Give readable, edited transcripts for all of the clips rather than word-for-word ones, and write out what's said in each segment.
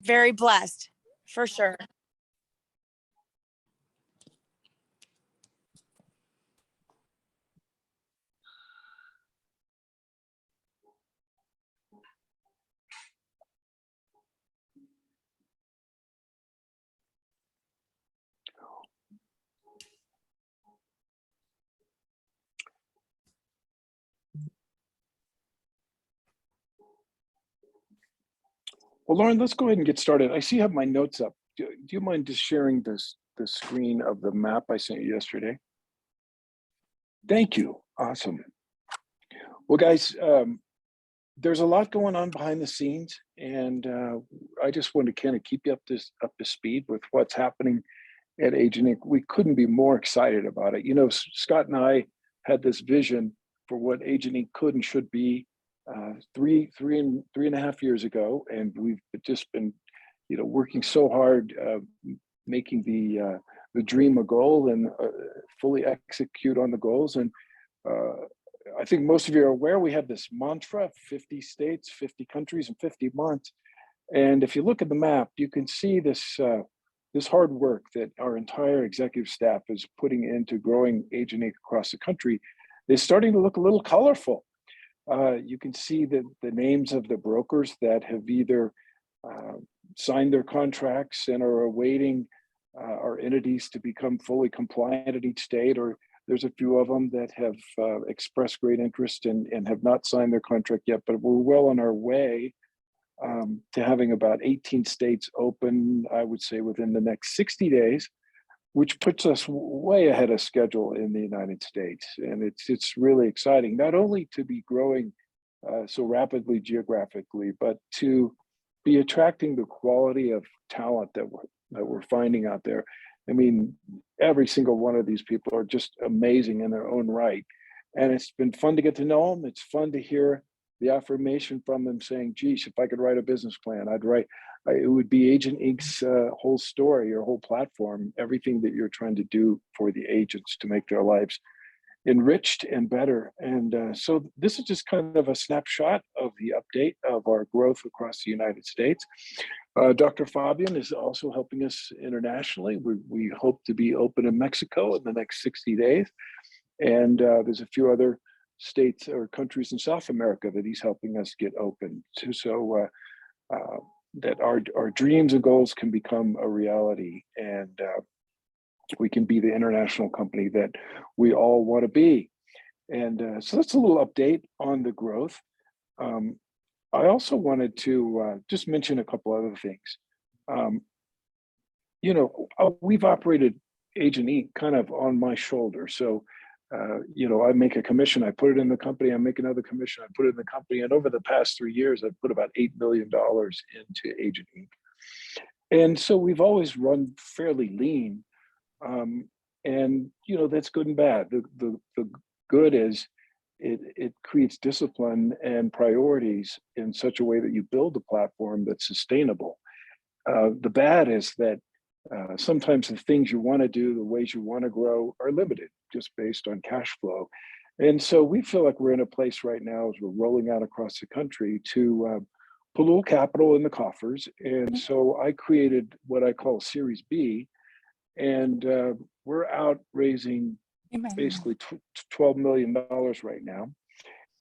very blessed, for sure. Well, Lauren, let's go ahead and get started. I see you have my notes up. Do you mind just sharing the screen of the map I sent you yesterday? Thank you. Awesome. Well, guys, there's a lot going on behind the scenes, and I just want to kind of keep you up to speed with what's happening at Agent Inc. We couldn't be more excited about it. You know, Scott and I had this vision for what Agent Inc. could and should be three and a half years ago, and we've just been, you know, working so hard, making the dream a goal and fully execute on the goals. And I think most of you are aware we have this mantra: 50 states, 50 countries, and 50 months. And if you look at the map, you can see this this hard work that our entire executive staff is putting into growing Agent Inc. across the country is starting to look a little colorful. You can see the names of the brokers that have either signed their contracts and are awaiting our entities to become fully compliant at each state, or there's a few of them that have expressed great interest and have not signed their contract yet, but we're well on our way to having about 18 states open, I would say, within the next 60 days, which puts us way ahead of schedule in the United States. And it's really exciting, not only to be growing so rapidly geographically, but to be attracting the quality of talent that we're finding out there. I mean, every single one of these people are just amazing in their own right. And it's been fun to get to know them. It's fun to hear the affirmation from them saying, geez, if I could write a business plan, it would be Agent Inc.'s whole story or whole platform, everything that you're trying to do for the agents to make their lives enriched and better. And so this is just kind of a snapshot of the update of our growth across the United States. Dr. Fabian is also helping us internationally. We hope to be open in Mexico in the next 60 days. And there's a few other states or countries in South America that he's helping us get open to, so that our dreams and goals can become a reality, and we can be the international company that we all want to be. And so that's a little update on the growth. I also wanted to just mention a couple other things. You know, we've operated Agent Inc. kind of on my shoulder. So, you know, I make a commission, I put it in the company, I make another commission, I put it in the company. And over the past 3 years, I've put about $8 million into Agent Inc. And so we've always run fairly lean. And, you know, that's good and bad. The good is it creates discipline and priorities in such a way that you build a platform that's sustainable. The bad is that sometimes the things you want to do, the ways you want to grow are limited just based on cash flow. And so we feel like we're in a place right now as we're rolling out across the country to put a little capital in the coffers. And so I created what I call Series B, and we're out raising basically $12 million right now.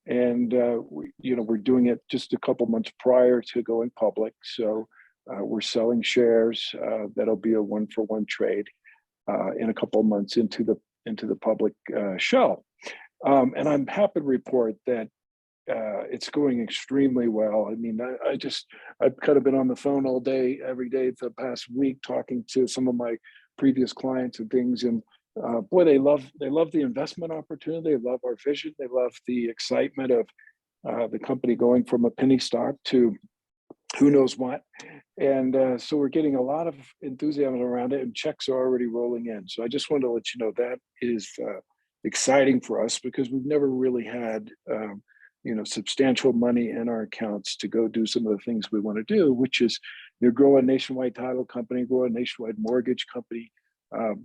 And we're doing it just a couple months prior to going public. So we're selling shares. That'll be a 1-for-1 trade in a couple of months into the public shell. And I'm happy to report that it's going extremely well. I mean, I've kind of been on the phone all day, every day for the past week, talking to some of my previous clients and things. And boy, they love the investment opportunity. They love our vision. They love the excitement of the company going from a penny stock to who knows what. And so we're getting a lot of enthusiasm around it, and checks are already rolling in. So I just wanted to let you know that is exciting for us, because we've never really had substantial money in our accounts to go do some of the things we want to do, which is grow a nationwide title company, grow a nationwide mortgage company,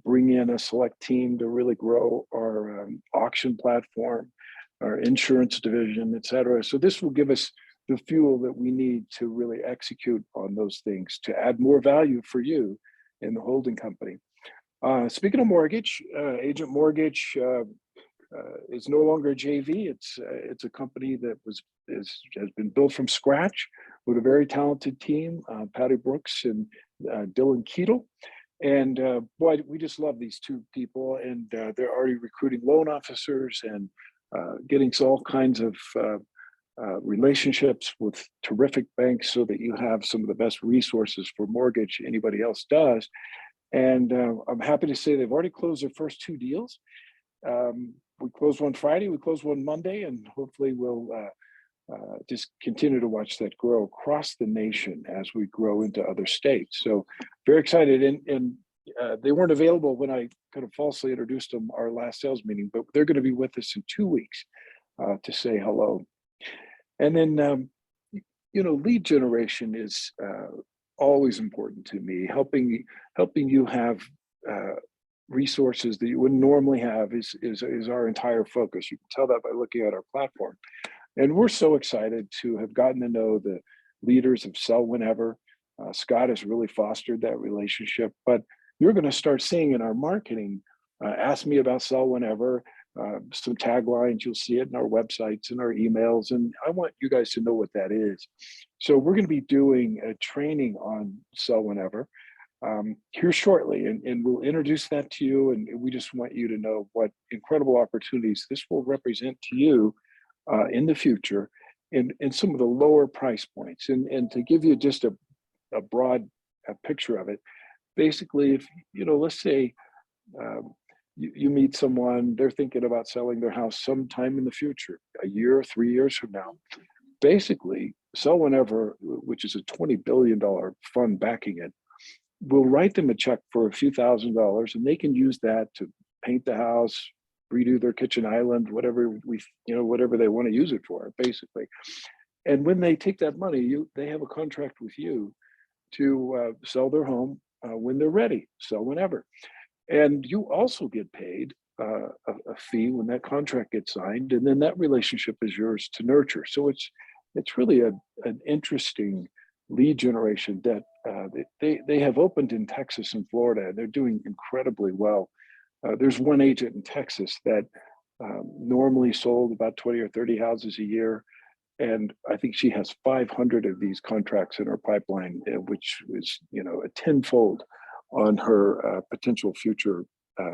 bring in a select team to really grow our auction platform, our insurance division, et cetera. So this will give us the fuel that we need to really execute on those things to add more value for you in the holding company. Speaking of mortgage, Agent Mortgage is no longer a JV. It's a company that has been built from scratch with a very talented team, Patty Brooks and Dylan Keatle. And boy, we just love these two people, and they're already recruiting loan officers and getting all kinds of relationships with terrific banks so that you have some of the best resources for mortgage anybody else does. And I'm happy to say they've already closed their first two deals. We closed one Friday, we closed one Monday, and hopefully we'll just continue to watch that grow across the nation as we grow into other states. So very excited. And they weren't available when I kind of falsely introduced them our last sales meeting, but they're going to be with us in 2 weeks to say hello. And then, lead generation is always important to me. Helping you have resources that you wouldn't normally have is our entire focus. You can tell that by looking at our platform. And we're so excited to have gotten to know the leaders of Sell Whenever. Scott has really fostered that relationship, but you're going to start seeing in our marketing, ask me about Sell Whenever, some taglines, you'll see it in our websites and our emails, and I want you guys to know what that is. So we're going to be doing a training on Sell Whenever here shortly, and we'll introduce that to you, and we just want you to know what incredible opportunities this will represent to you in the future in some of the lower price points. And to give you just a broad picture of it, basically, if, let's say you meet someone, they're thinking about selling their house sometime in the future, a year or 3 years from now. Basically, Sell Whenever, which is a $20 billion fund backing it, will write them a check for a few $1,000s, and they can use that to paint the house, redo their kitchen island, whatever whatever they want to use it for, basically. And when they take that money, they have a contract with you to sell their home when they're ready, Sell Whenever. And you also get paid a fee when that contract gets signed, and then that relationship is yours to nurture. So it's really an interesting lead generation that they have opened in Texas and Florida, and they're doing incredibly well. There's one agent in Texas that normally sold about 20 or 30 houses a year, and I think she has 500 of these contracts in her pipeline, which is a tenfold on her potential future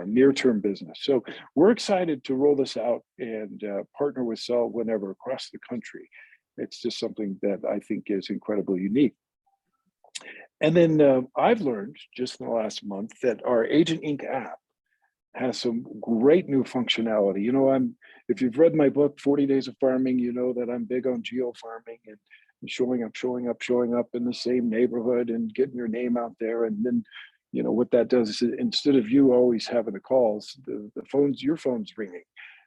near-term business. So we're excited to roll this out and partner with Sell Whenever across the country. It's just something that I think is incredibly unique. And then I've learned just in the last month that our Agent Inc. app has some great new functionality. If you've read my book, 40 Days of Farming, you know that I'm big on geo farming and showing up in the same neighborhood and getting your name out there. And then, what that does is instead of you always having the calls, your phone's ringing,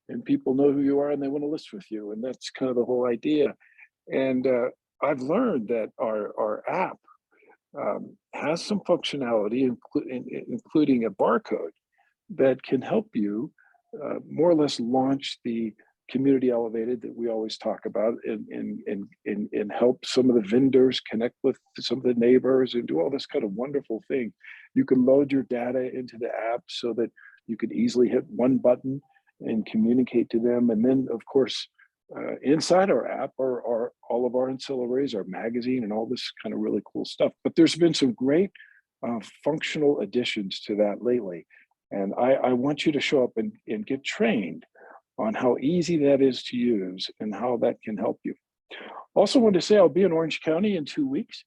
and people know who you are and they want to list with you. And that's kind of the whole idea. And I've learned that our app has some functionality, including a barcode that can help you more or less launch the community elevated that we always talk about, and help some of the vendors connect with some of the neighbors and do all this kind of wonderful thing. You can load your data into the app so that you can easily hit one button and communicate to them. And then, of course, inside our app are all of our ancillaries, our magazine, and all this kind of really cool stuff. But there's been some great functional additions to that lately. And I want you to show up and get trained on how easy that is to use and how that can help you. Also want to say I'll be in Orange County in 2 weeks.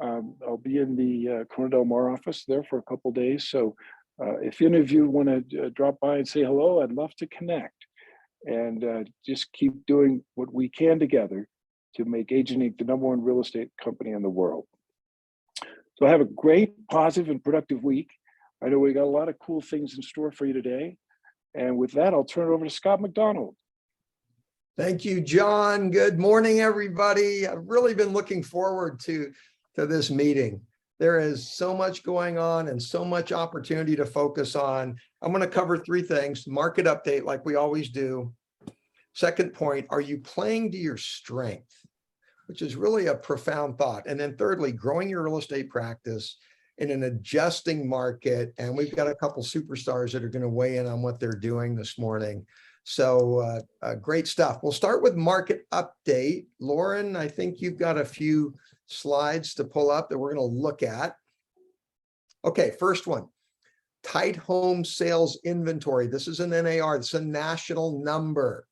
I'll be in the Corona Del Mar office there for a couple days. So if any of you want to drop by and say hello, I'd love to connect and just keep doing what we can together to make Agent Inc. the #1 real estate company in the world. So have a great, positive, and productive week. I know we got a lot of cool things in store for you today. And with that, I'll turn it over to Scott McDonald. Thank you, John. Good morning, everybody. I've really been looking forward to this meeting. There is so much going on and so much opportunity to focus on. I'm going to cover 3 things: market update, like we always do. Second point, are you playing to your strength? which is really a profound thought. And then thirdly, growing your real estate practice in an adjusting market. And we've got a couple superstars that are going to weigh in on what they're doing this morning. So great stuff. We'll start with market update. Lauren, I think you've got a few slides to pull up that we're going to look at. Okay, first one, tight home sales inventory. This is an NAR, it's a national number.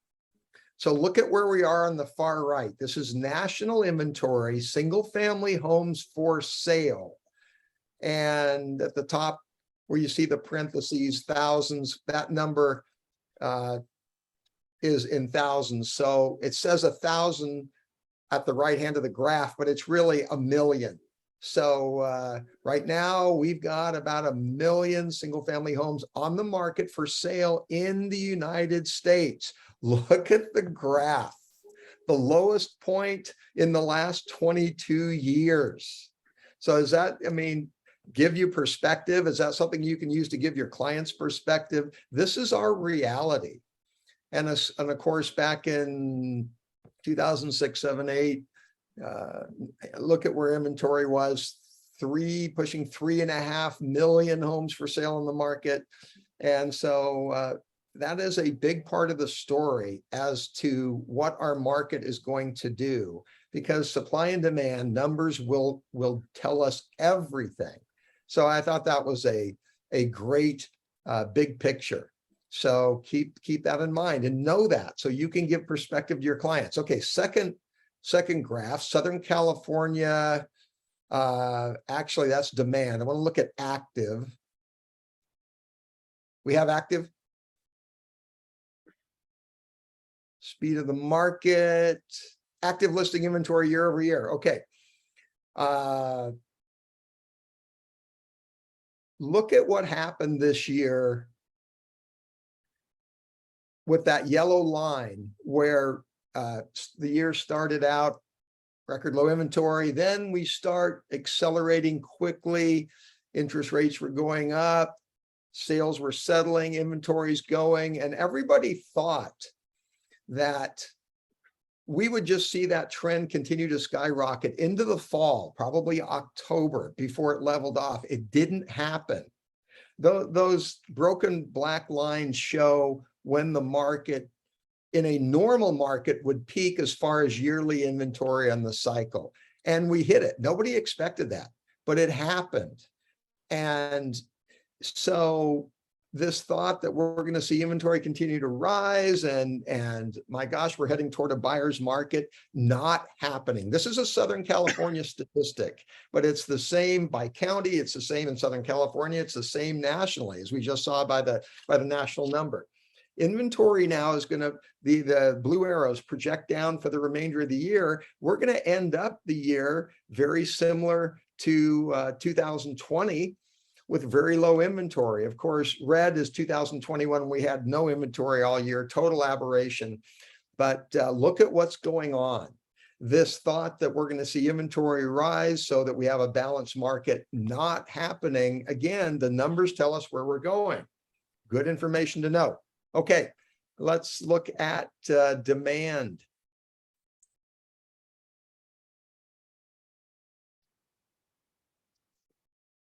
So look at where we are on the far right. This is national inventory, single family homes for sale. And at the top where you see the parentheses, thousands, that number is in thousands. So it says 1,000 at the right hand of the graph, but it's really a million. So right now we've got about 1 million single family homes on the market for sale in the United States. Look at the graph, the lowest point in the last 22 years. So is that, I mean, give you perspective? Is that something you can use to give your clients perspective? This is our reality. And of course, back in 2006, 7, 8, look at where inventory was, pushing 3.5 million homes for sale in the market. And so that is a big part of the story as to what our market is going to do, because supply and demand numbers will tell us everything. So I thought that was a great big picture. So keep that in mind and know that so you can give perspective to your clients. Okay, second graph, Southern California. Actually, that's demand. I want to look at active. We have active. Speed of the market, active listing inventory year over year. Okay. Look at what happened this year with that yellow line where the year started out record low inventory. Then we start accelerating quickly. Interest rates were going up. Sales were settling, inventories going, and everybody thought that we would just see that trend continue to skyrocket into the fall, probably October, before it leveled off. It didn't happen. Those broken black lines show when the market, in a normal market, would peak as far as yearly inventory on the cycle. And we hit it. Nobody expected that, but it happened. And so this thought that we're going to see inventory continue to rise and my gosh, we're heading toward a buyer's market, not happening. This is a Southern California statistic, but it's the same by county. It's the same in Southern California. It's the same nationally, as we just saw by the national number. Inventory now is going to be, the blue arrows project down for the remainder of the year. We're going to end up the year very similar to 2020. With very low inventory. Of course, red is 2021. We had no inventory all year, total aberration. But look at what's going on. This thought that we're going to see inventory rise so that we have a balanced market, not happening. Again, the numbers tell us where we're going. Good information to know. Okay, let's look at demand.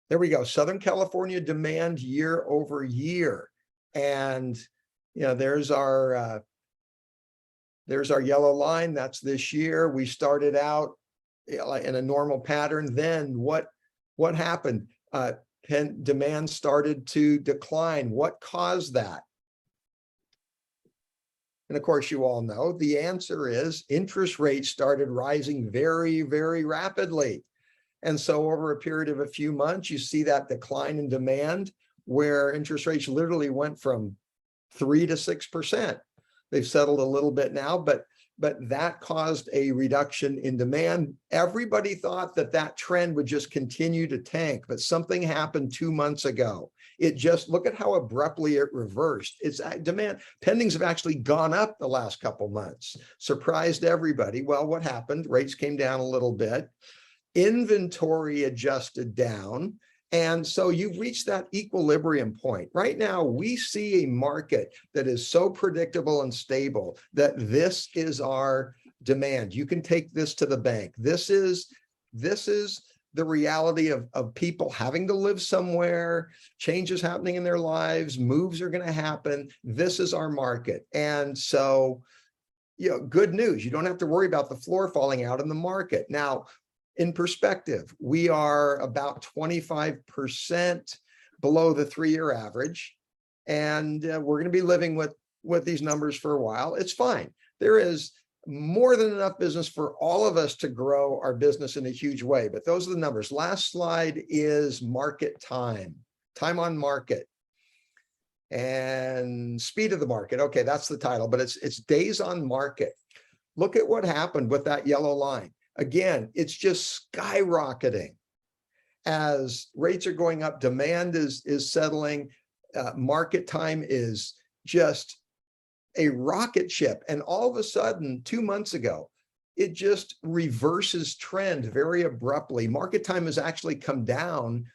There we go. Southern California demand year over year. And, you know, there's our yellow line. That's this year. We started out in a normal pattern. Then what happened? Demand started to decline. What caused that? And of course, you all know the answer is interest rates started rising very, very rapidly. And so over a period of a few months, you see that decline in demand where interest rates literally went from 3 to 6%. They've settled a little bit now, but that caused a reduction in demand. Everybody thought that trend would just continue to tank, but something happened 2 months ago. It just, look at how abruptly it reversed. It's demand. Pendings have actually gone up the last couple months. Surprised everybody. Well, what happened? Rates came down a little bit. Inventory adjusted down. And so you've reached that equilibrium point. Right now, we see a market that is so predictable and stable that this is our demand. You can take this to the bank. This is the reality of people having to live somewhere, changes happening in their lives, moves are going to happen. This is our market. And so, good news. You don't have to worry about the floor falling out in the market. Now, in perspective, we are about 25% below the 3-year average. And we're going to be living with these numbers for a while. It's fine. There is more than enough business for all of us to grow our business in a huge way. But those are the numbers. Last slide is market time on market, and speed of the market. Okay, that's the title, but it's days on market. Look at what happened with that yellow line. Again, it's just skyrocketing. As rates are going up, demand is settling, market time is just a rocket ship. And all of a sudden, 2 months ago, it just reverses trend very abruptly. Market time has actually come down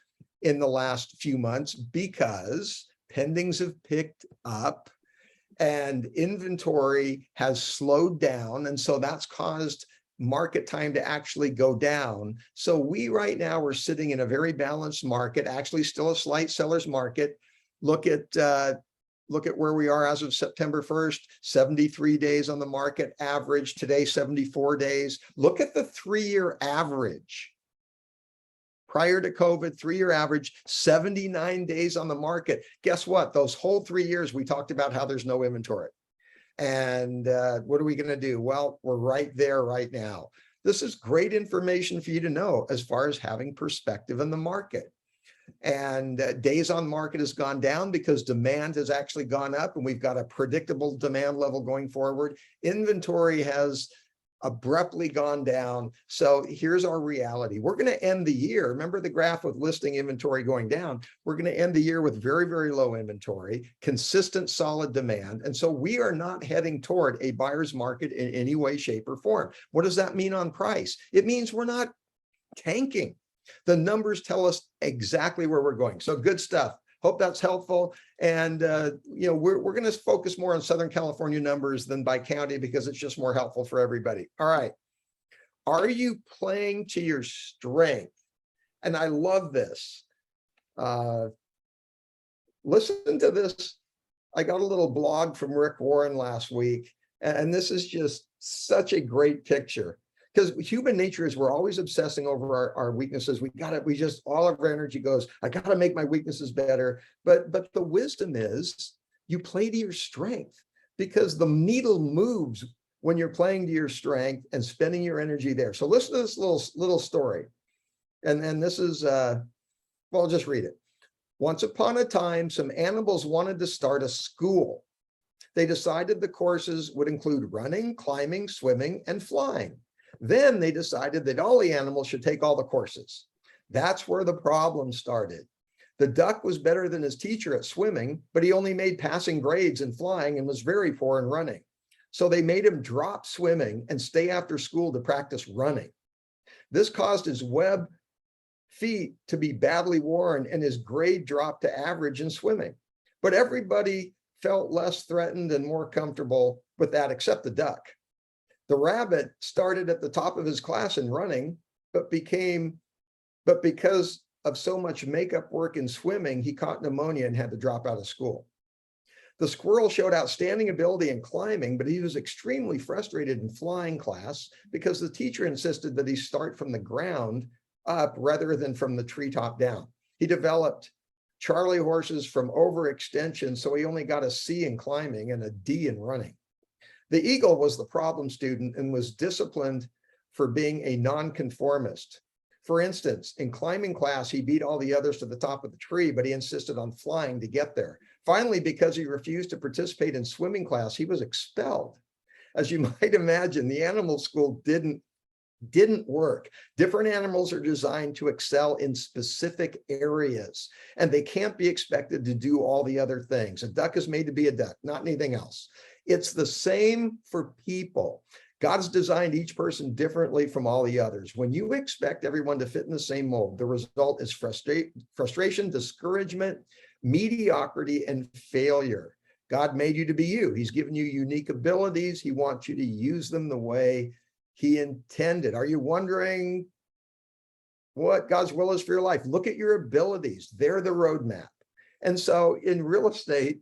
in the last few months because pendings have picked up and inventory has slowed down. And so that's caused market time to actually go down. So we right now are sitting in a very balanced market, actually still a slight seller's market. Look at where we are as of September 1st, 73 days on the market average, today 74 days. Look at the 3-year average. Prior to COVID, 3-year average, 79 days on the market. Guess what? Those whole 3 years, we talked about how there's no inventory. And what are we going to do? Well, we're right there right now. This is great information for you to know as far as having perspective in the market. And days on market has gone down because demand has actually gone up, and we've got a predictable demand level going forward. Inventory has abruptly gone down. So here's our reality. We're going to end the year. Remember the graph with listing inventory going down. We're going to end the year with very, very low inventory, consistent, solid demand. And so we are not heading toward a buyer's market in any way, shape, or form. What does that mean on price? It means we're not tanking. The numbers tell us exactly where we're going. So good stuff. Hope that's helpful. And, we're going to focus more on Southern California numbers than by county because it's just more helpful for everybody. All right. Are you playing to your strength? And I love this. Listen to this. I got a little blog from Rick Warren last week, and this is just such a great picture. Because human nature is we're always obsessing over our weaknesses. All of our energy goes, I got to make my weaknesses better. But the wisdom is you play to your strength, because the needle moves when you're playing to your strength and spending your energy there. So listen to this little story. And this is, I'll just read it. Once upon a time, some animals wanted to start a school. They decided the courses would include running, climbing, swimming, and flying. Then they decided that all the animals should take all the courses. That's where the problem started. The duck was better than his teacher at swimming, but he only made passing grades in flying and was very poor in running. So they made him drop swimming and stay after school to practice running. This caused his web feet to be badly worn and his grade dropped to average in swimming. But everybody felt less threatened and more comfortable with that except the duck. The rabbit started at the top of his class in running, but because of so much makeup work in swimming, he caught pneumonia and had to drop out of school. The squirrel showed outstanding ability in climbing, but he was extremely frustrated in flying class because the teacher insisted that he start from the ground up rather than from the treetop down. He developed Charlie horses from overextension, so he only got a C in climbing and a D in running. The eagle was the problem student and was disciplined for being a nonconformist. For instance, in climbing class, he beat all the others to the top of the tree, but he insisted on flying to get there. Finally, because he refused to participate in swimming class, he was expelled. As you might imagine, the animal school didn't work. Different animals are designed to excel in specific areas, and they can't be expected to do all the other things. A duck is made to be a duck, not anything else. It's the same for people. God's designed each person differently from all the others. When you expect everyone to fit in the same mold, the result is frustration, discouragement, mediocrity, and failure. God made you to be you. He's given you unique abilities. He wants you to use them the way he intended. Are you wondering what God's will is for your life? Look at your abilities. They're the roadmap. And so in real estate,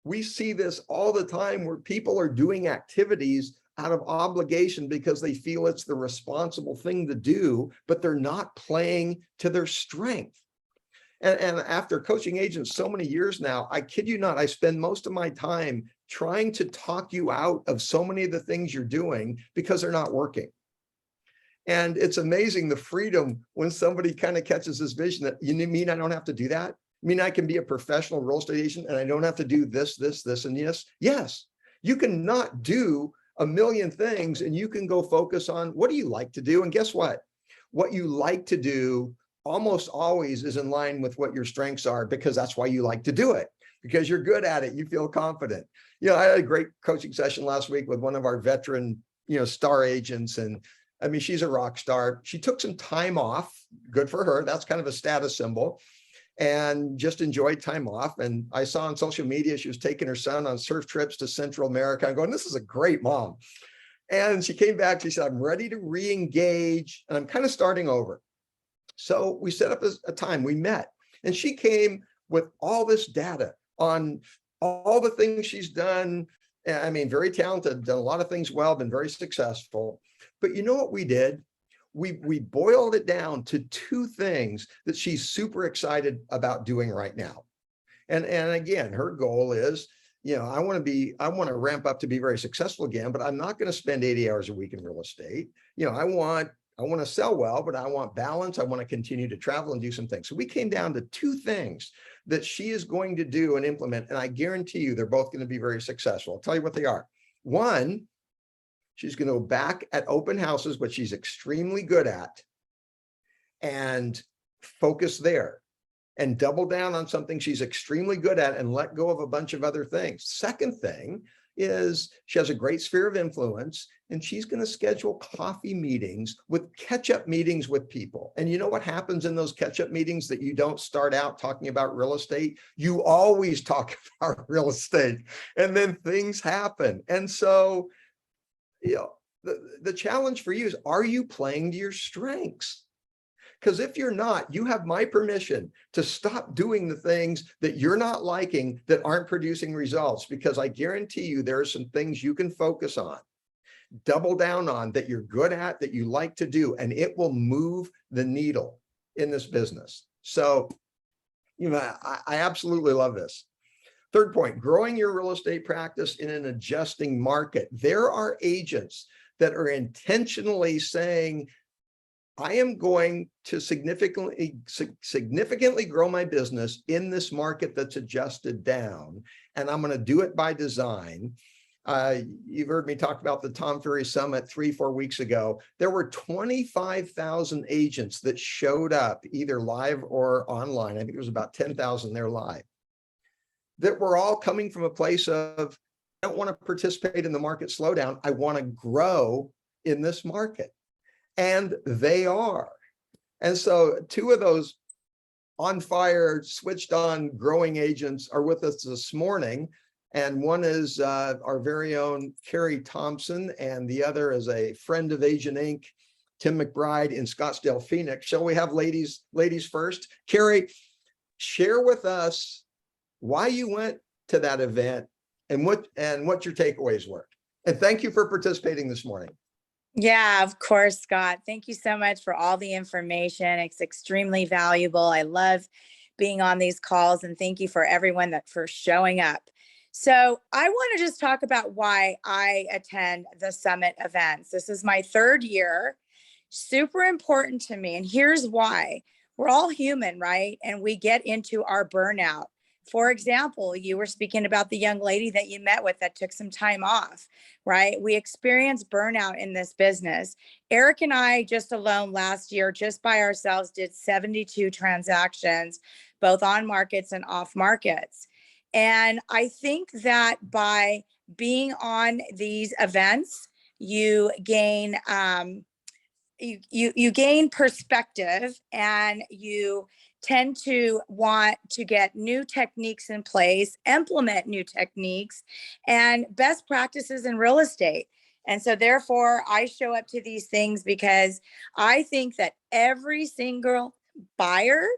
we see this all the time where people are doing activities out of obligation because they feel it's the responsible thing to do, but they're not playing to their strength. And after coaching agents so many years now, I kid you not, I spend most of my time trying to talk you out of so many of the things you're doing because they're not working. And it's amazing the freedom when somebody kind of catches this vision that, you mean I don't have to do that? You mean I can be a professional real estate agent and I don't have to do this, this, this, and yes? Yes, you can not do a million things and you can go focus on what do you like to do? And guess what? What you like to do almost always is in line with what your strengths are, because that's why you like to do it, because you're good at it. You feel confident. You know, I had a great coaching session last week with one of our veteran, star agents. And I mean, she's a rock star. She took some time off. Good for her. That's kind of a status symbol. And just enjoyed time off. And I saw on social media, she was taking her son on surf trips to Central America. I'm going, this is a great mom. And she came back, she said, I'm ready to re-engage and I'm kind of starting over. So we set up a time, we met, and she came with all this data on all the things she's done. I mean, very talented, done a lot of things well, been very successful. But you know what we did? We boiled it down to two things that she's super excited about doing right now. And again, her goal is, I want to ramp up to be very successful again, but I'm not going to spend 80 hours a week in real estate. I want to sell well, but I want balance. I want to continue to travel and do some things. So we came down to two things that she is going to do and implement. And I guarantee you, they're both going to be very successful. I'll tell you what they are. One, she's going to go back at open houses, which she's extremely good at, and focus there and double down on something she's extremely good at and let go of a bunch of other things. Second thing is she has a great sphere of influence and she's going to schedule coffee meetings with catch-up meetings with people. And you know what happens in those catch-up meetings that you don't start out talking about real estate? You always talk about real estate and then things happen. And so, the challenge for you is, are you playing to your strengths? Because if you're not, you have my permission to stop doing the things that you're not liking that aren't producing results, because I guarantee you there are some things you can focus on, double down on, that you're good at, that you like to do, and it will move the needle in this business. So, I absolutely love this. Third point, growing your real estate practice in an adjusting market. There are agents that are intentionally saying, I am going to significantly grow my business in this market that's adjusted down, and I'm going to do it by design. You've heard me talk about the Tom Ferry Summit 3-4 weeks ago. There were 25,000 agents that showed up either live or online. I think it was about 10,000 there live, that were all coming from a place of, I don't want to participate in the market slowdown. I want to grow in this market. And they are. And so two of those on fire, switched on growing agents are with us this morning. And one is our very own Carrie Thompson, and the other is a friend of Agent Inc., Tim McBride in Scottsdale, Phoenix. Shall we have ladies first? Carrie, share with us why you went to that event and what your takeaways were. And thank you for participating this morning. Yeah, of course, Scott. Thank you so much for all the information. It's extremely valuable. I love being on these calls, and thank you for everyone for showing up. So I want to just talk about why I attend the summit events. This is my third year, super important to me. And here's why. We're all human, right? And we get into our burnout. For example, you were speaking about the young lady that you met with that took some time off, right? We experience burnout in this business. Eric and I just alone last year, just by ourselves, did 72 transactions, both on markets and off markets. And I think that by being on these events, you gain you gain perspective, and you tend to want to get new techniques in place, implement new techniques and best practices in real estate. And so therefore I show up to these things because I think that every single buyer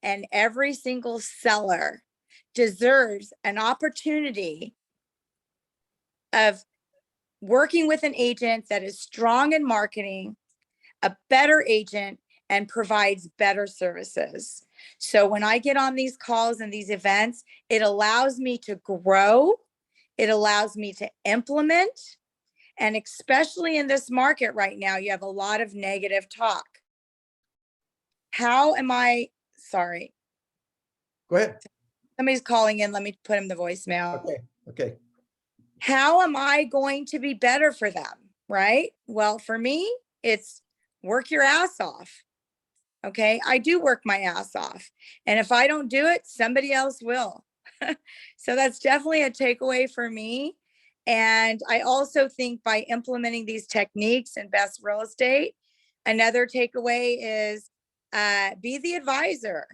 and every single seller deserves an opportunity of working with an agent that is strong in marketing, a better agent, and provides better services. So when I get on these calls and these events, it allows me to grow. It allows me to implement. And especially in this market right now, you have a lot of negative talk. Sorry, Go ahead. somebody's calling in. Let me put him the voicemail. Okay. How am I going to be better for them? Right? Well, for me, it's work your ass off. Okay. I do work my ass off. And if I don't do it, somebody else will. So that's definitely a takeaway for me. And I also think by implementing these techniques in best real estate, another takeaway is be the advisor,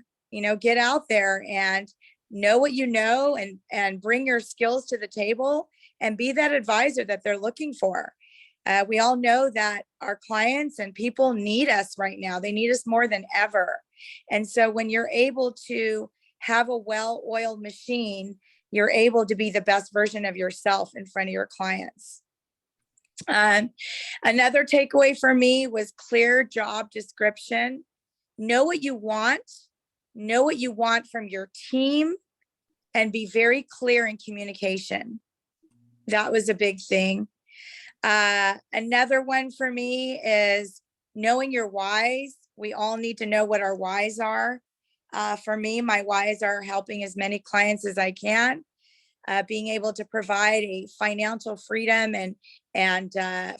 get out there and know what you know, and bring your skills to the table and be that advisor that they're looking for. We all know that our clients and people need us right now. They need us more than ever. And so when you're able to have a well-oiled machine, you're able to be the best version of yourself in front of your clients. Another takeaway for me was clear job description. Know what you want from your team, and be very clear in communication. That was a big thing. Another one for me is knowing your whys. We all need to know what our whys are. For me, my whys are helping as many clients as I can, being able to provide a financial freedom and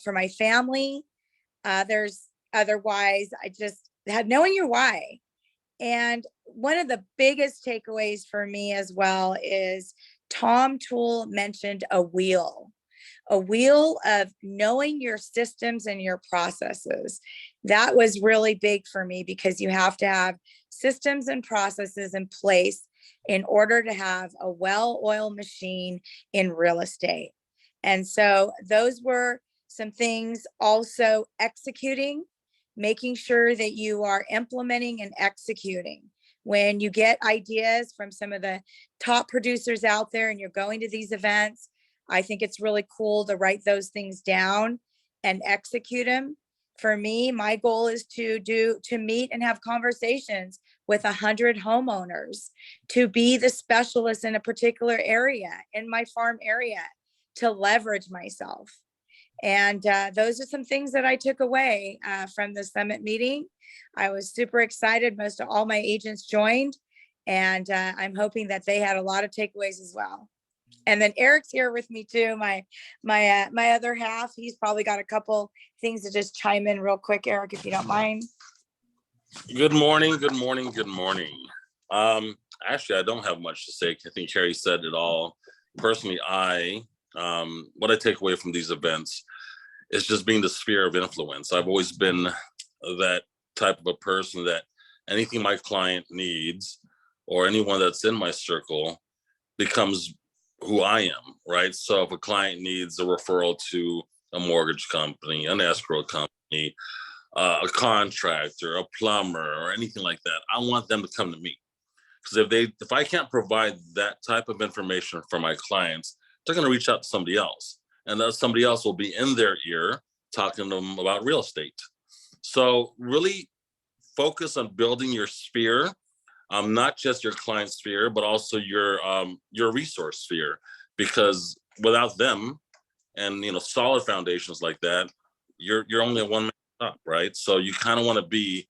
for my family. There's other whys. I just had knowing your why. And one of the biggest takeaways for me as well is Tom Toole mentioned a wheel of knowing your systems and your processes. That was really big for me, because you have to have systems and processes in place in order to have a well-oiled machine in real estate. And so those were some things. Also executing, making sure that you are implementing and executing. When you get ideas from some of the top producers out there and you're going to these events, I think it's really cool to write those things down and execute them. For me, my goal is to meet and have conversations with 100 homeowners, to be the specialist in a particular area, in my farm area, to leverage myself. And those are some things that I took away from the summit meeting. I was super excited. Most of all my agents joined, and I'm hoping that they had a lot of takeaways as well. And then Eric's here with me too, my other half. He's probably got a couple things to just chime in real quick, Eric, if you don't mind. Good morning. Actually, I don't have much to say. I think Carrie said it all. Personally, what I take away from these events is just being the sphere of influence. I've always been that type of a person that anything my client needs or anyone that's in my circle becomes who I am, right? So if a client needs a referral to a mortgage company, an escrow company, a contractor, a plumber, or anything like that, I want them to come to me. Because if I can't provide that type of information for my clients, they're going to reach out to somebody else, and that somebody else will be in their ear talking to them about real estate. So really focus on building your sphere, not just your client sphere, but also your resource sphere, because without them and solid foundations like that, you're only a one man shop, right? So you kind of want to be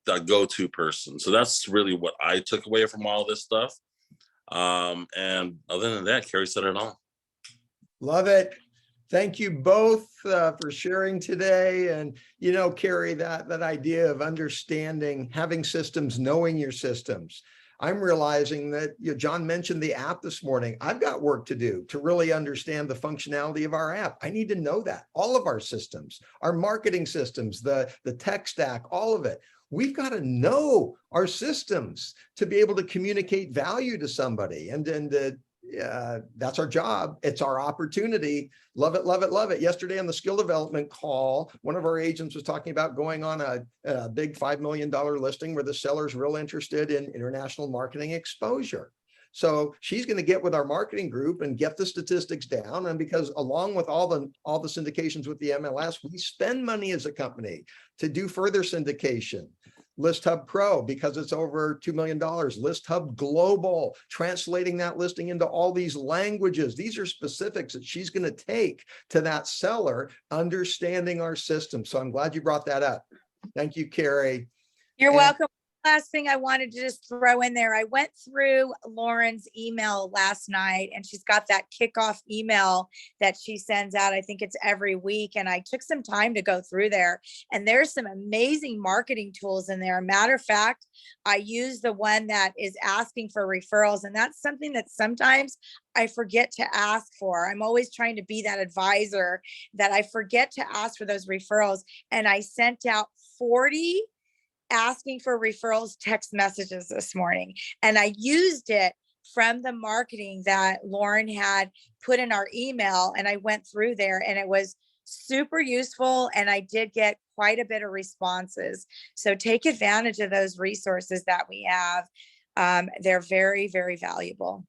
the go-to person. So that's really what I took away from all this stuff. And other than that, Carrie said it all. Love it. Thank you both for sharing today. And, Carrie, that idea of understanding, having systems, knowing your systems. I'm realizing that, John mentioned the app this morning. I've got work to do to really understand the functionality of our app. I need to know that all of our systems, our marketing systems, the tech stack, all of it. We've got to know our systems to be able to communicate value to somebody. And that's our job. It's our opportunity. Love it, love it, love it. Yesterday on the skill development call, one of our agents was talking about going on a big $5 million listing where the seller's real interested in international marketing exposure. So she's going to get with our marketing group and get the statistics down. And because along with all the syndications with the MLS, we spend money as a company to do further syndication. ListHub Pro, because it's over $2 million. ListHub Global, translating that listing into all these languages. These are specifics that she's going to take to that seller, understanding our system. So I'm glad you brought that up. Thank you, Carrie. You're And- welcome. Last thing I wanted to just throw in there, I went through Lauren's email last night, and she's got that kickoff email that she sends out. I think it's every week. And I took some time to go through there, and there's some amazing marketing tools in there. Matter of fact, I use the one that is asking for referrals. And that's something that sometimes I forget to ask for. I'm always trying to be that advisor that I forget to ask for those referrals. And I sent out 40 asking for referrals text messages this morning. And I used it from the marketing that Lauren had put in our email. And I went through there, and it was super useful. And I did get quite a bit of responses. So take advantage of those resources that we have. They're very, very valuable.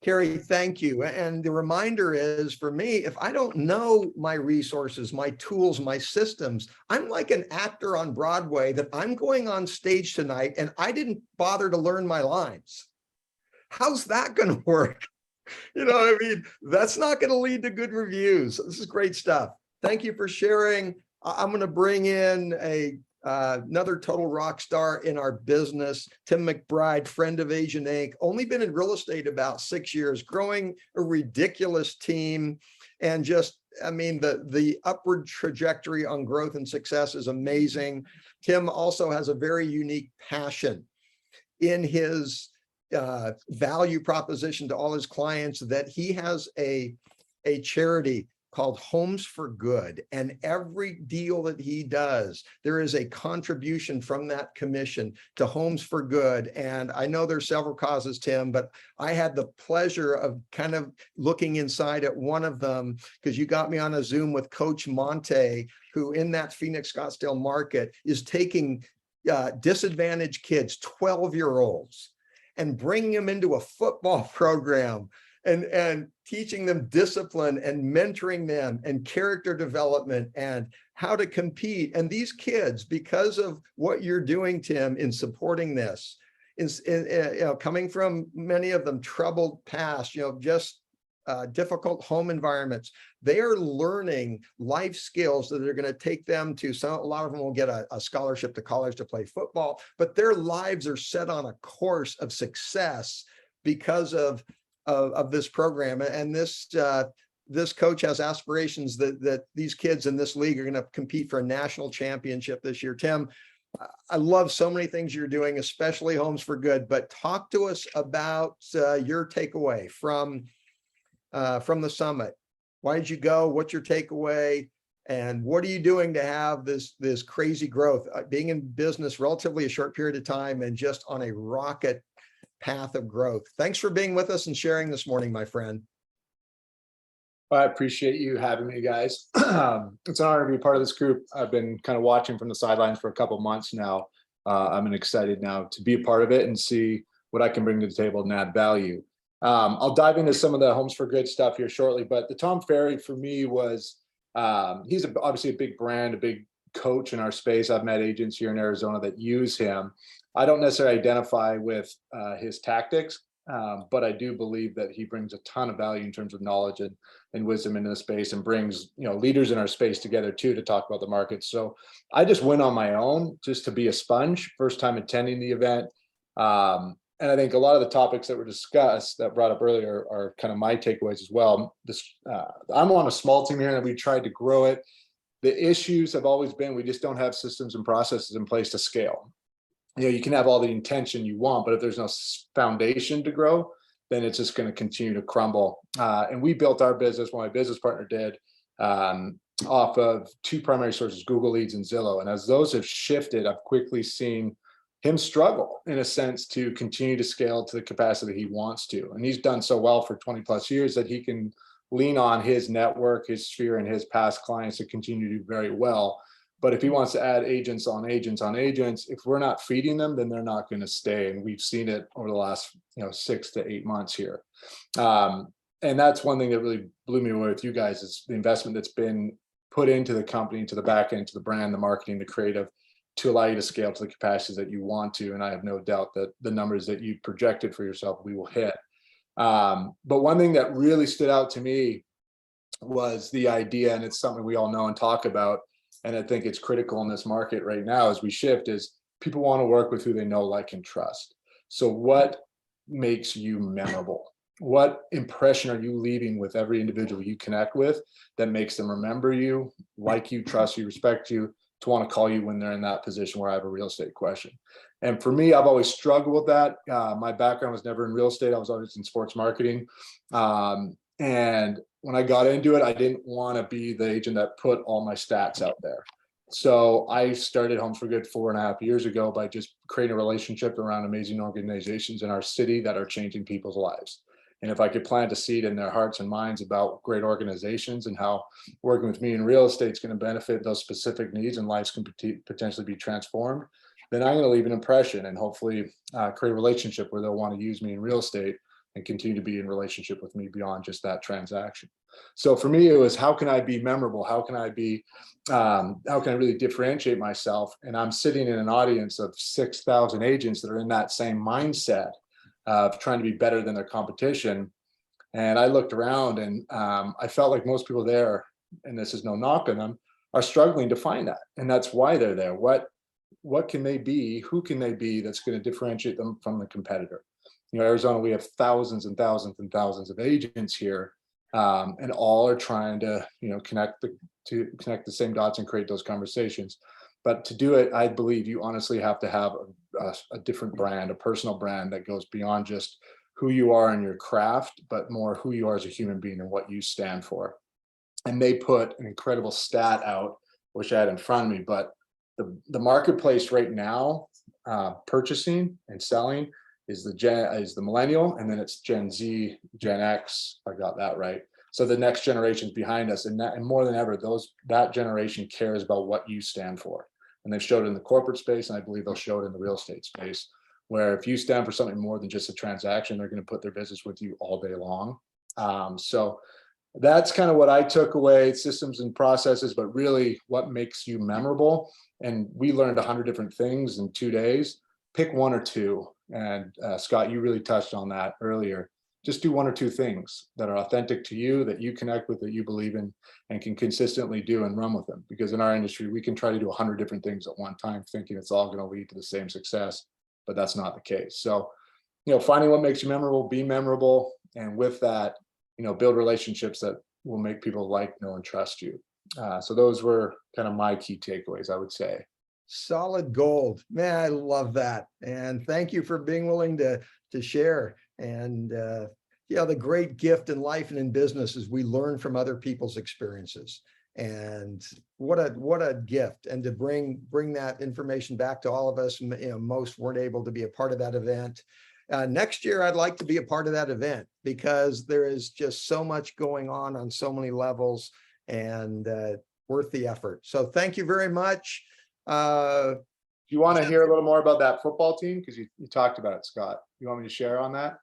Carrie, thank you. And the reminder is for me, if I don't know my resources, my tools, my systems, I'm like an actor on Broadway that I'm going on stage tonight and I didn't bother to learn my lines. How's that going to work? That's not going to lead to good reviews. This is great stuff. Thank you for sharing. I'm going to bring in another total rock star in our business, Tim McBride, friend of Asian Inc. Only been in real estate about 6 years, growing a ridiculous team. And the upward trajectory on growth and success is amazing. Tim also has a very unique passion in his value proposition to all his clients that he has a charity called Homes for Good. And every deal that he does, there is a contribution from that commission to Homes for Good. And I know there's several causes, Tim, but I had the pleasure of kind of looking inside at one of them because you got me on a Zoom with Coach Monte, who in that Phoenix Scottsdale market is taking disadvantaged kids, 12-year-olds, and bringing them into a football program and teaching them discipline and mentoring them and character development and how to compete. And these kids, because of what you're doing, Tim, in supporting this, coming from many of them troubled past, difficult home environments, they are learning life skills that are going to take them to a lot of them will get a scholarship to college to play football, but their lives are set on a course of success because of this program. And this coach has aspirations that these kids in this league are going to compete for a national championship this year. Tim, I love so many things you're doing, especially Homes for Good, but talk to us about your takeaway from the summit. Why did you go? What's your takeaway? And what are you doing to have this crazy growth, being in business relatively a short period of time and just on a rocket path of growth? Thanks for being with us and sharing this morning, my friend. I appreciate you having me, guys. It's an honor to be part of this group. I've been kind of watching from the sidelines for a couple months now. I'm excited now to be a part of it and see what I can bring to the table and add value. I'll dive into some of the Homes for Good stuff here shortly, but the Tom Ferry for me was, he's obviously a big brand, a big coach in our space. I've met agents here in Arizona that use him. I don't necessarily identify with his tactics, but I do believe that he brings a ton of value in terms of knowledge and wisdom into the space, and brings leaders in our space together too to talk about the market. So I just went on my own just to be a sponge, first time attending the event. And I think a lot of the topics that were discussed that brought up earlier are kind of my takeaways as well. I'm on a small team here and we tried to grow it. The issues have always been, we just don't have systems and processes in place to scale. you can have all the intention you want, but if there's no foundation to grow, then it's just going to continue to crumble. And we built our business, what my business partner did, off of two primary sources, Google Leads and Zillow. And as those have shifted, I've quickly seen him struggle in a sense to continue to scale to the capacity he wants to. And he's done so well for 20 plus years that he can lean on his network, his sphere, and his past clients to continue to do very well. But if he wants to add agents on agents on agents, if we're not feeding them, then they're not going to stay. And we've seen it over the last 6 to 8 months here. And that's one thing that really blew me away with you guys is the investment that's been put into the company, to the back end, to the brand, the marketing, the creative, to allow you to scale to the capacities that you want to. And I have no doubt that the numbers that you projected for yourself, we will hit. But one thing that really stood out to me was the idea, and it's something we all know and talk about, and I think it's critical in this market right now as we shift, is people want to work with who they know, like, and trust. So what makes you memorable? What impression are you leaving with every individual you connect with that makes them remember you, like you, trust you, respect you, to want to call you when they're in that position where I have a real estate question? And for me, I've always struggled with that. My background was never in real estate. I was always in sports marketing. And when I got into it, I didn't want to be the agent that put all my stats out there. So I started Homes for Good 4.5 years ago by just creating a relationship around amazing organizations in our city that are changing people's lives. And if I could plant a seed in their hearts and minds about great organizations and how working with me in real estate is going to benefit those specific needs and lives can potentially be transformed, then I'm going to leave an impression and hopefully create a relationship where they'll want to use me in real estate and continue to be in relationship with me beyond just that transaction. So for me, it was, how can I be memorable? How can I really differentiate myself? And I'm sitting in an audience of 6,000 agents that are in that same mindset of trying to be better than their competition. And I looked around and I felt like most people there, and this is no knock on them, are struggling to find that. And that's why they're there. What can they be? Who can they be that's going to differentiate them from the competitor? Arizona, we have thousands and thousands and thousands of agents here, and all are trying to, connect the same dots and create those conversations. But to do it, I believe you honestly have to have a different brand, a personal brand that goes beyond just who you are in your craft, but more who you are as a human being and what you stand for. And they put an incredible stat out, which I had in front of me, but the marketplace right now, purchasing and selling, is the millennial, and then it's Gen Z, Gen X. I got that right. So the next generation's behind us, and more than ever, that generation cares about what you stand for. And they've showed it in the corporate space, and I believe they'll show it in the real estate space, where if you stand for something more than just a transaction, they're going to put their business with you all day long. So that's kind of what I took away: systems and processes, but really what makes you memorable. And we learned 100 different things in 2 days. Pick one or two. And Scott, you really touched on that earlier. Just do one or two things that are authentic to you, that you connect with, that you believe in, and can consistently do and run with them. Because in our industry, we can try to do 100 different things at one time, thinking it's all going to lead to the same success, but that's not the case. So, finding what makes you memorable, be memorable, and with that, build relationships that will make people like, know, and trust you. So those were kind of my key takeaways, I would say. Solid gold, man. I love that. And thank you for being willing to share. And the great gift in life and in business is we learn from other people's experiences. And what a gift. And to bring that information back to all of us. Most weren't able to be a part of that event. Next year, I'd like to be a part of that event, because there is just so much going on so many levels, and worth the effort. So thank you very much. Do you want to hear a little more about that football team? Because you talked about it, Scott. You want me to share on that?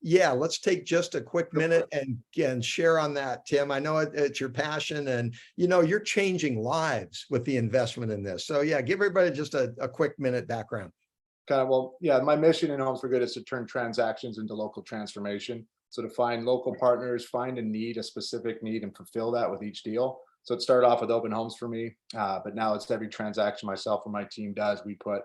Yeah, let's take just a quick minute and share on that, Tim. I know it's your passion, and you're changing lives with the investment in this. So yeah, give everybody just a quick minute background. My mission in Homes for Good is to turn transactions into local transformation. So to find local partners, find a specific need, and fulfill that with each deal. So it started off with open homes for me, but now it's every transaction myself or my team does. We put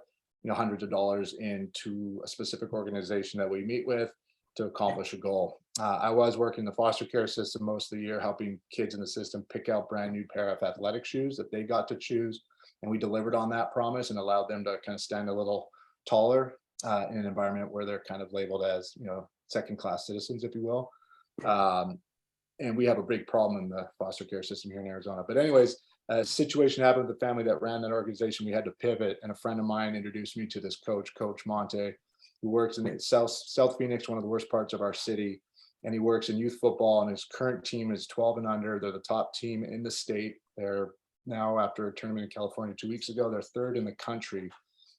hundreds of dollars into a specific organization that we meet with to accomplish a goal. I was working the foster care system most of the year, helping kids in the system pick out brand new pair of athletic shoes that they got to choose. And we delivered on that promise and allowed them to kind of stand a little taller in an environment where they're kind of labeled as, you know, second-class citizens, if you will. And we have a big problem in the foster care system here in Arizona. But anyways, a situation happened with the family that ran that organization. We had to pivot, and a friend of mine introduced me to this coach, Coach Monte, who works in South Phoenix, one of the worst parts of our city. And he works in youth football, and his current team is 12 and under. They're the top team in the state. They're now, after a tournament in California 2 weeks ago, they're third in the country.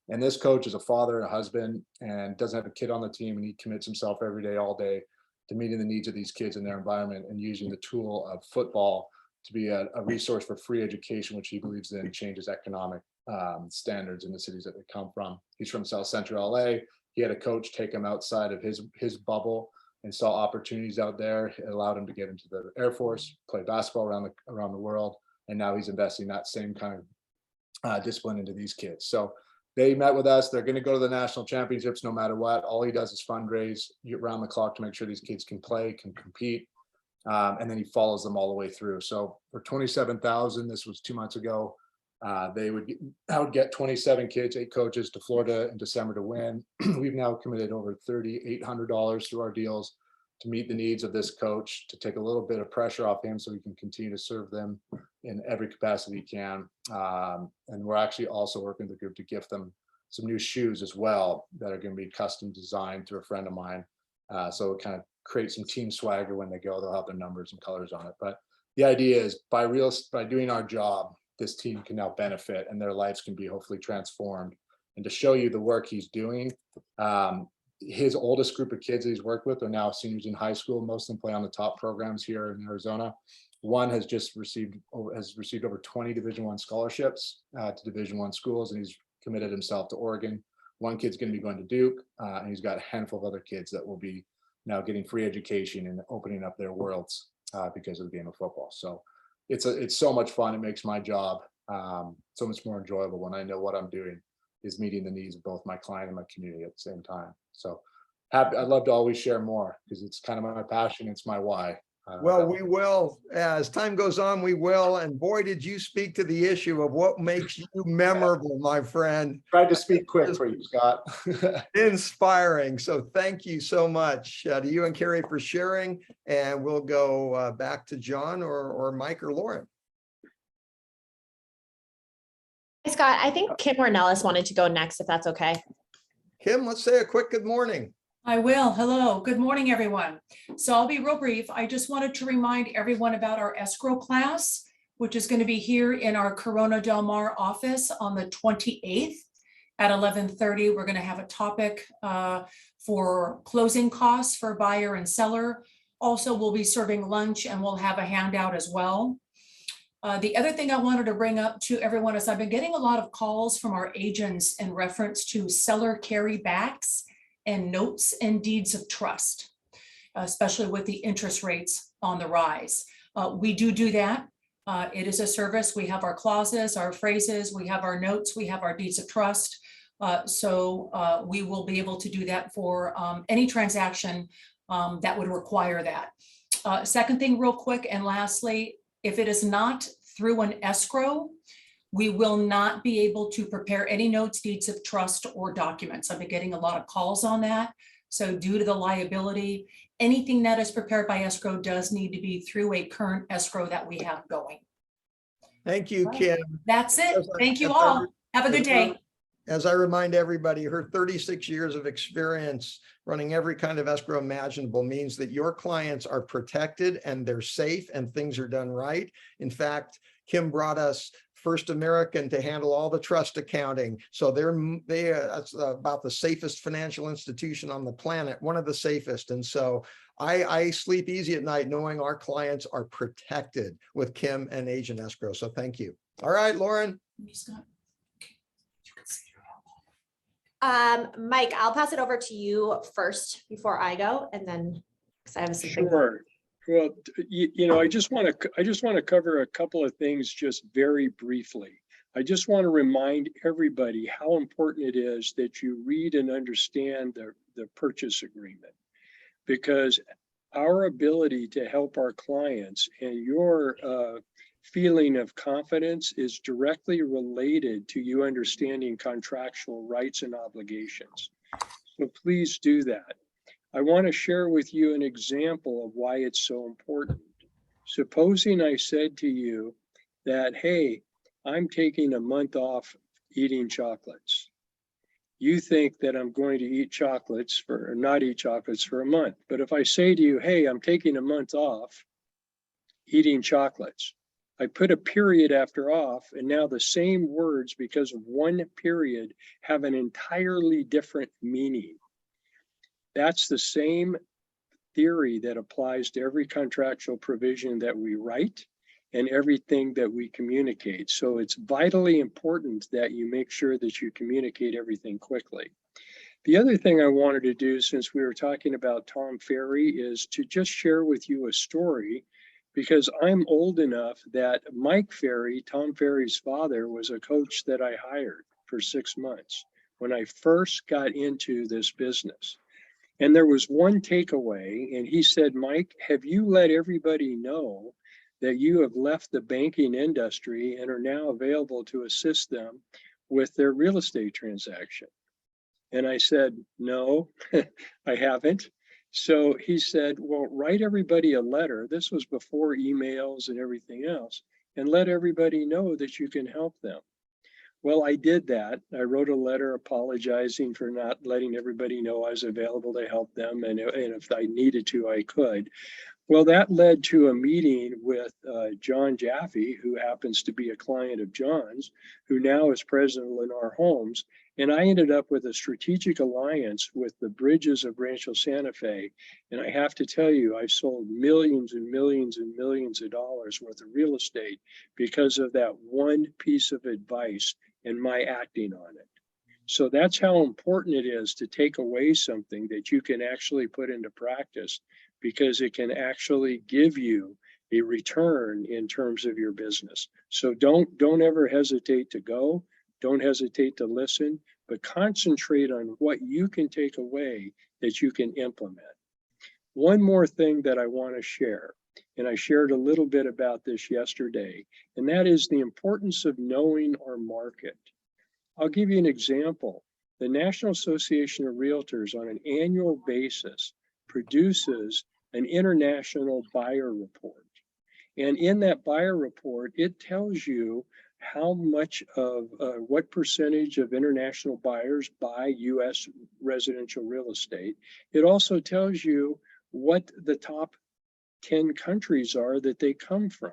And this coach is a father, a husband, and doesn't have a kid on the team. And he commits himself every day, all day, to meeting the needs of these kids in their environment and using the tool of football to be a resource for free education, which he believes then changes economic standards in the cities that they come from. He's from South Central LA. He had a coach take him outside of his bubble and saw opportunities out there. It allowed him to get into the Air Force, play basketball around the world. And now he's investing that same kind of discipline into these kids. So they met with us. They're going to go to the national championships no matter what. All he does is fundraise around the clock to make sure these kids can play, can compete. And then he follows them all the way through. So for $27,000, this was 2 months ago, I would get 27 kids, 8 coaches to Florida in December to win. We've now committed over $3,800 through our deals to meet the needs of this coach, to take a little bit of pressure off him so he can continue to serve them in every capacity he can. And we're actually also working with the group to gift them some new shoes as well that are going to be custom designed through a friend of mine. So it kind of create some team swagger when they go. They'll have their numbers and colors on it. But the idea is by doing our job, this team can now benefit and their lives can be hopefully transformed. And to show you the work he's doing, his oldest group of kids that he's worked with are now seniors in high school. Most of them play on the top programs here in Arizona. One has received over 20 Division I scholarships to Division I schools, and he's committed himself to Oregon. One kid's going to be going to Duke, and he's got a handful of other kids that will be now getting free education and opening up their worlds because of the game of football. So it's so much fun. It makes my job so much more enjoyable when I know what I'm doing is meeting the needs of both my client and my community at the same time. So happy. I'd love to always share more because it's kind of my passion. It's my why. Well, we will, as time goes on, we will. And boy, did you speak to the issue of what makes you memorable, my friend. Tried to speak quick for you, Scott. Inspiring. So thank you so much to you and Carrie for sharing. And we'll go back to John or Mike or Lauren. Hey, Scott, I think Kim Ornelas wanted to go next, if that's okay. Kim, let's say a quick good morning. I will. Hello. Good morning, everyone. So I'll be real brief. I just wanted to remind everyone about our escrow class, which is going to be here in our Corona Del Mar office on the 28th at 11:30. We're going to have a topic for closing costs for buyer and seller. Also, we'll be serving lunch and we'll have a handout as well. The other thing I wanted to bring up to everyone is I've been getting a lot of calls from our agents in reference to seller carrybacks and notes and deeds of trust, especially with the interest rates on the rise. We do that. It is a service. We have our clauses, our phrases, we have our notes, we have our deeds of trust. So we will be able to do that for any transaction that would require that. Second thing real quick, and lastly, if it is not through an escrow, we will not be able to prepare any notes, deeds of trust, or documents. I've been getting a lot of calls on that. So due to the liability, anything that is prepared by escrow does need to be through a current escrow that we have going. Thank you, Kim. That's it. Thank you all. Have a good day. As I remind everybody, her 36 years of experience running every kind of escrow imaginable means that your clients are protected and they're safe and things are done right. In fact, Kim brought us First American to handle all the trust accounting. So that's about the safest financial institution on the planet, one of the safest. And so I sleep easy at night knowing our clients are protected with Kim and Agent Escrow. So thank you. All right, Lauren. Mike, I'll pass it over to you first before I go, and then because I have something. Sure. Well, I just want to cover a couple of things just very briefly. I just want to remind everybody how important it is that you read and understand the purchase agreement, because our ability to help our clients and your feeling of confidence is directly related to you understanding contractual rights and obligations. So please do that. I want to share with you an example of why it's so important. Supposing I said to you that, hey, I'm taking a month off eating chocolates. You think that I'm going to eat chocolates or not eat chocolates for a month. But if I say to you, hey, I'm taking a month off eating chocolates, I put a period after off, and now the same words, because of one period, have an entirely different meaning. That's the same theory that applies to every contractual provision that we write and everything that we communicate. So it's vitally important that you make sure that you communicate everything quickly. The other thing I wanted to do, since we were talking about Tom Ferry, is to just share with you a story, because I'm old enough that Mike Ferry, Tom Ferry's father, was a coach that I hired for 6 months when I first got into this business. And there was one takeaway, and he said, Mike, have you let everybody know that you have left the banking industry and are now available to assist them with their real estate transaction? And I said, no, I haven't. So he said, well, write everybody a letter. This was before emails and everything else, and let everybody know that you can help them. Well, I did that. I wrote a letter apologizing for not letting everybody know I was available to help them. And if I needed to, I could. Well, that led to a meeting with John Jaffe, who happens to be a client of John's, who now is president of Lennar Homes. And I ended up with a strategic alliance with the Bridges of Rancho Santa Fe. And I have to tell you, I've sold millions and millions and millions of dollars worth of real estate because of that one piece of advice and my acting on it. So that's how important it is to take away something that you can actually put into practice, because it can actually give you a return in terms of your business. So don't ever hesitate to go. Don't hesitate to listen, but concentrate on what you can take away that you can implement. One more thing that I want to share, and I shared a little bit about this yesterday, and that is the importance of knowing our market. I'll give you an example. The National Association of Realtors on an annual basis produces an international buyer report. And in that buyer report, it tells you how much of what percentage of international buyers buy US residential real estate. It also tells you what the top 10 countries are that they come from.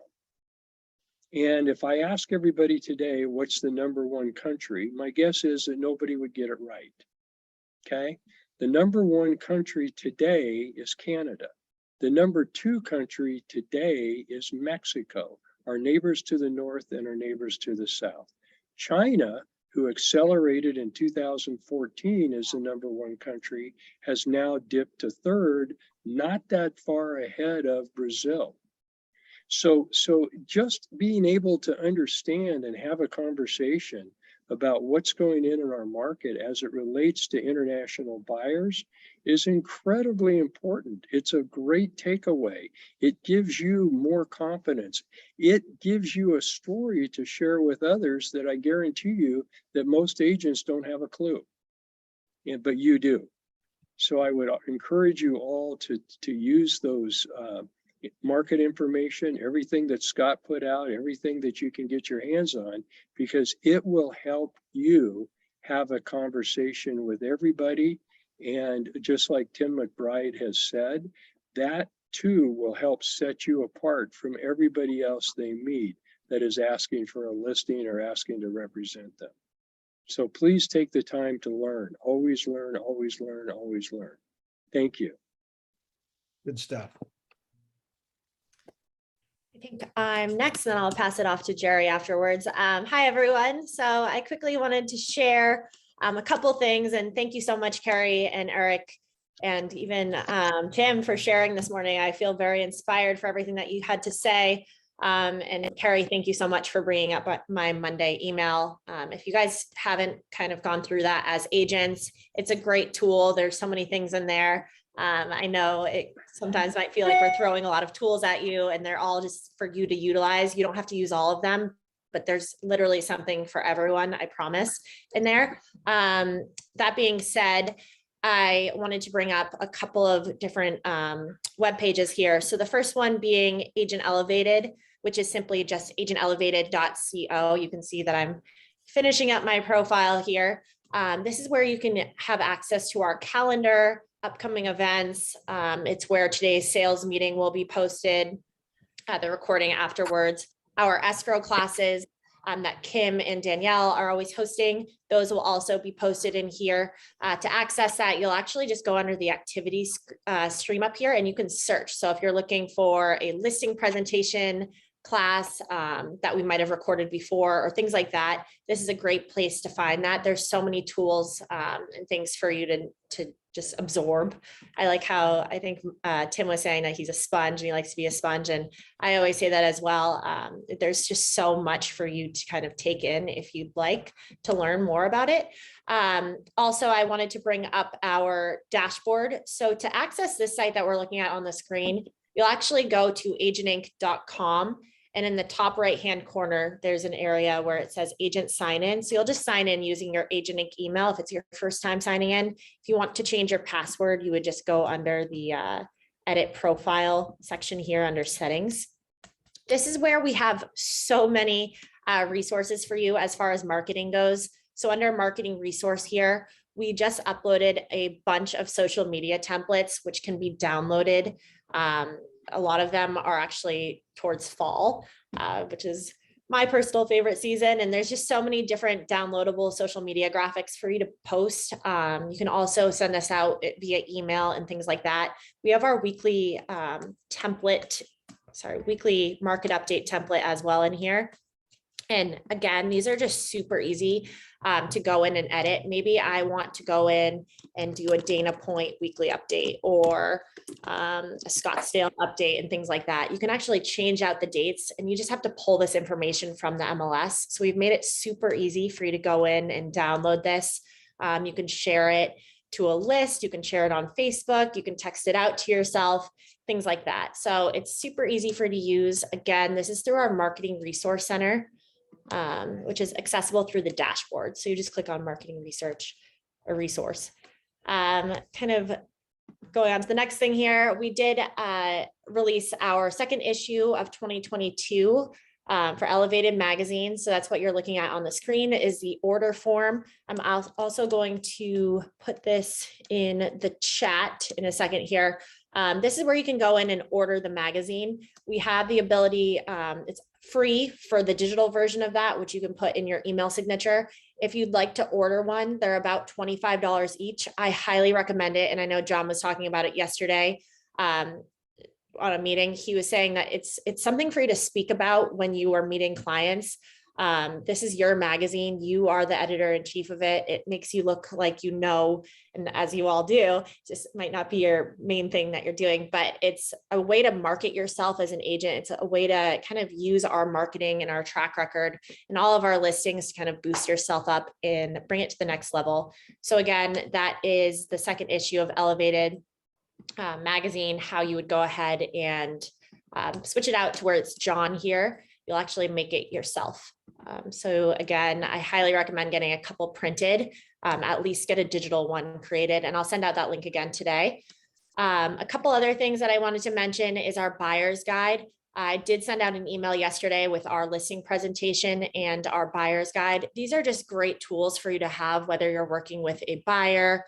And if I ask everybody today, what's the #1 country? My guess is that nobody would get it right. Okay. The #1 country today is Canada. The #2 country today is Mexico, our neighbors to the north and our neighbors to the south. China, who accelerated in 2014 as the #1 country, has now dipped to 3rd, not that far ahead of Brazil. So just being able to understand and have a conversation about what's going in our market as it relates to international buyers is incredibly important. It's a great takeaway. It gives you more confidence. It gives you a story to share with others that I guarantee you that most agents don't have a clue, but you do. So I would encourage you all to use those market information, everything that Scott put out, everything that you can get your hands on, because it will help you have a conversation with everybody. And just like Tim McBride has said, that too will help set you apart from everybody else they meet that is asking for a listing or asking to represent them. So please take the time to learn. Always learn, always learn, always learn. Thank you. Good stuff. I think I'm next, and then I'll pass it off to Jerry afterwards. Hi, everyone. So I quickly wanted to share a couple things, and thank you so much, Carrie and Eric, and even Tim for sharing this morning. I feel very inspired for everything that you had to say. And Carrie, thank you so much for bringing up my Monday email. If you guys haven't kind of gone through that as agents, it's a great tool. There's so many things in there I know it sometimes might feel like we're throwing a lot of tools at you and they're all just for you to utilize. You don't have to use all of them, but there's literally something for everyone, I promise, in there. That being said, I wanted to bring up a couple of different web pages here. So the first one being Agent Elevated, which is simply just agentelevated.co. You can see that I'm finishing up my profile here. This is where you can have access to our calendar, upcoming events. It's where today's sales meeting will be posted, the recording afterwards. Our escrow classes that Kim and Danielle are always hosting, those will also be posted in here. To access that, you'll actually just go under the activities stream up here and you can search. So if you're looking for a listing presentation class that we might have recorded before or things like that, this is a great place to find that. There's so many tools and things for you to just absorb. I like how I think Tim was saying that he's a sponge and he likes to be a sponge. And I always say that as well. There's just so much for you to kind of take in if you'd like to learn more about it. Also, I wanted to bring up our dashboard. So to access this site that we're looking at on the screen, you'll actually go to agentinc.com. And in the top right-hand corner, there's an area where it says agent sign in. So you'll just sign in using your Agent Inc. email if it's your first time signing in. If you want to change your password, you would just go under the edit profile section here under settings. This is where we have so many resources for you as far as marketing goes. So under marketing resource here, we just uploaded a bunch of social media templates, which can be downloaded. A lot of them are actually towards fall, which is my personal favorite season. And there's just so many different downloadable social media graphics for you to post. You can also send us out via email and things like that. We have our weekly weekly market update template as well in here. And again, these are just super easy to go in and edit. Maybe I want to go in and do a Dana Point weekly update or a Scottsdale update and things like that. You can actually change out the dates and you just have to pull this information from the MLS. So we've made it super easy for you to go in and download this. You can share it to a list. You can share it on Facebook. You can text it out to yourself, things like that. So it's super easy for you to use. Again, this is through our Marketing Resource Center, which is accessible through the dashboard. So you just click on marketing research or resource. Kind of going on to the next thing here, we did release our second issue of 2022 for Elevated Magazine. So that's what you're looking at on the screen is the order form. I'm also going to put this in the chat in a second here. This is where you can go in and order the magazine. We have the ability, it's free for the digital version of that, which you can put in your email signature. If you'd like to order one, they're about $25 each. I highly recommend it. And I know John was talking about it yesterday on a meeting. He was saying that it's something for you to speak about when you are meeting clients. This is your magazine. You are the editor-in-chief of it. It makes you look like you know, and as you all do, just might not be your main thing that you're doing, but it's a way to market yourself as an agent. It's a way to kind of use our marketing and our track record and all of our listings to kind of boost yourself up and bring it to the next level. So again, that is the second issue of Elevated Magazine, how you would go ahead and switch it out to where it's John here. You'll actually make it yourself. So again, I highly recommend getting a couple printed, at least get a digital one created, and I'll send out that link again today. A couple other things that I wanted to mention is our buyer's guide. I did send out an email yesterday with our listing presentation and our buyer's guide. These are just great tools for you to have, whether you're working with a buyer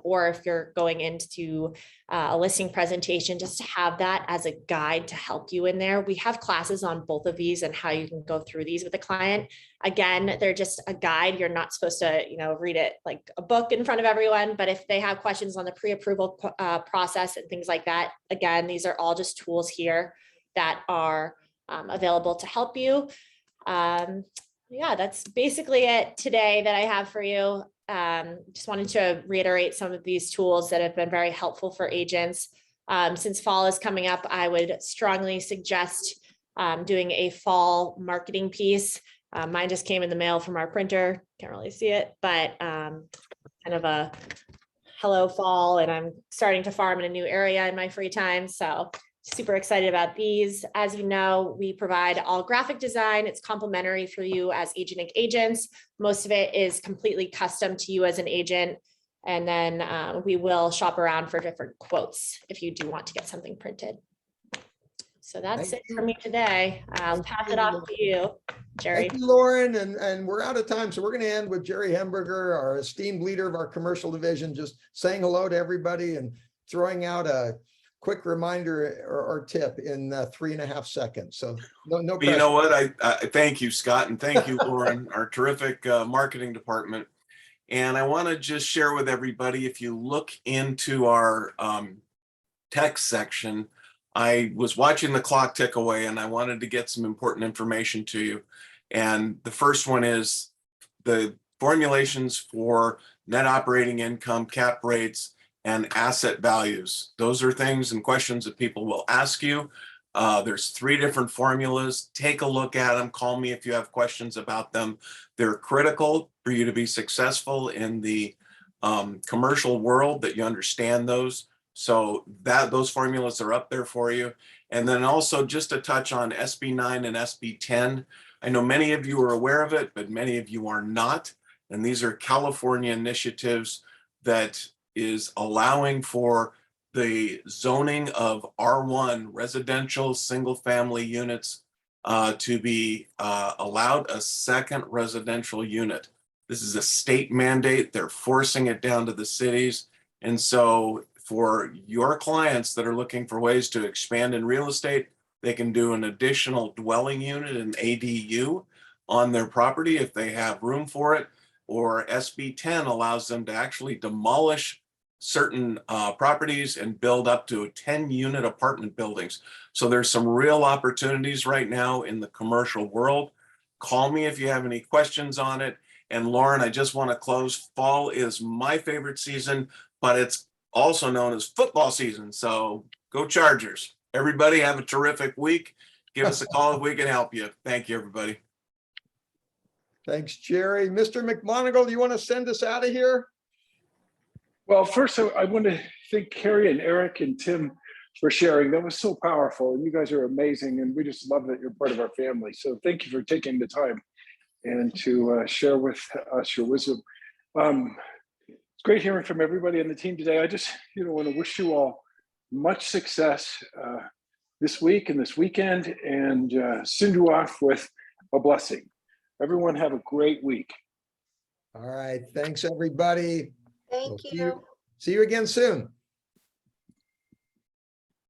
or if you're going into a listing presentation, just to have that as a guide to help you in there. We have classes on both of these and how you can go through these with a client. Again, they're just a guide. You're not supposed to, read it like a book in front of everyone, but if they have questions on the pre-approval process and things like that, again, these are all just tools here that are available to help you. Yeah, that's basically it today that I have for you. Just wanted to reiterate some of these tools that have been very helpful for agents. Since fall is coming up, I would strongly suggest doing a fall marketing piece. Mine just came in the mail from our printer. Can't really see it, but kind of a hello fall, and I'm starting to farm in a new area in my free time. So super excited about these. As you know, we provide all graphic design. It's complimentary for you as Agent agents. Most of it is completely custom to you as an agent. And then we will shop around for different quotes if you do want to get something printed. So that's Thank it for me today. I'll pass it off to you, Jerry. Thank you, Lauren, and we're out of time, so we're going to end with Jerry Hemberger, our esteemed leader of our commercial division, just saying hello to everybody and throwing out a quick reminder or tip in 3.5 seconds. So no But you know pressure. what? I thank you, Scott, and thank you, Lauren, our terrific marketing department. And I want to just share with everybody, if you look into our text section, I was watching the clock tick away and I wanted to get some important information to you. And the first one is the formulations for net operating income, cap rates, and asset values. Those are things and questions that people will ask you. There's 3 different formulas. Take a look at them. Call me if you have questions about them. They're critical for you to be successful in the commercial world, that you understand those. So those formulas are up there for you. And then also just a touch on SB 9 and SB 10. I know many of you are aware of it, but many of you are not. And these are California initiatives that is allowing for the zoning of R1 residential single family units to be allowed a second residential unit. This is a state mandate. They're forcing it down to the cities. And so for your clients that are looking for ways to expand in real estate, they can do an additional dwelling unit, an ADU, on their property if they have room for it. Or SB 10 allows them to actually demolish certain properties and build up to 10-unit apartment buildings. So there's some real opportunities right now in the commercial world. Call me if you have any questions on it. And Lauren, I just want to close. Fall is my favorite season, but it's also known as football season. So go Chargers. Everybody have a terrific week. Give us a call if we can help you. Thank you, everybody. Thanks, Jerry. Mr. McMonigal, do you want to send us out of here? Well, first, I want to thank Carrie and Eric and Tim for sharing. That was so powerful. And you guys are amazing. And we just love that you're part of our family. So thank you for taking the time and to share with us your wisdom. It's great hearing from everybody on the team today. I just want to wish you all much success this week and this weekend, and send you off with a blessing. Everyone have a great week. All right. Thanks, everybody. Thank See you again soon.